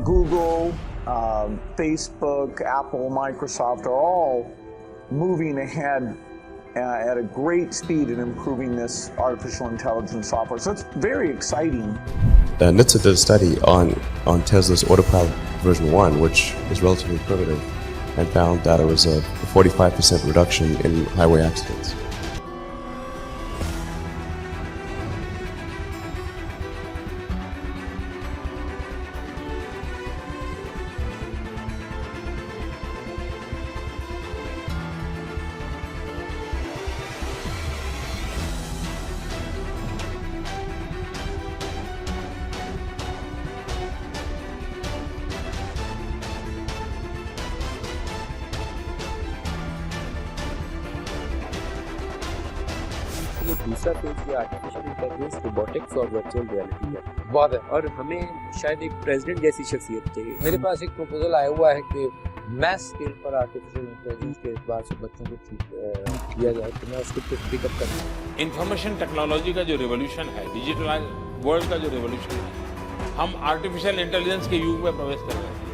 Google, Facebook, Apple, Microsoft are all moving ahead at a great speed in improving this artificial intelligence software. So it's very exciting. NHTSA did a study on Tesla's Autopilot version 1, which is relatively primitive, and found that it was a 45% reduction in highway accidents. ये दूसरा phase जो artificial intelligence, robotics और virtual reality है, बहुत है। और हमें शायद एक प्रेसिडेंट जैसी शख्सियत चाहिए। मेरे पास एक प्रपोजल आया हुआ है कि मैस स्केल पर आर्टिफिशियल इंटेलिजेंस के एतबार से बच्चों को किया जाए, तो मैं उसको पिकअप करूँ। इंफॉर्मेशन टेक्नोलॉजी का जो रिवॉल्यूशन है, डिजिटलाइज वर्ल्ड का जो रिवॉल्यूशन है, हम आर्टिफिशियल इंटेलिजेंस के युग में प्रवेश कर रहे हैं।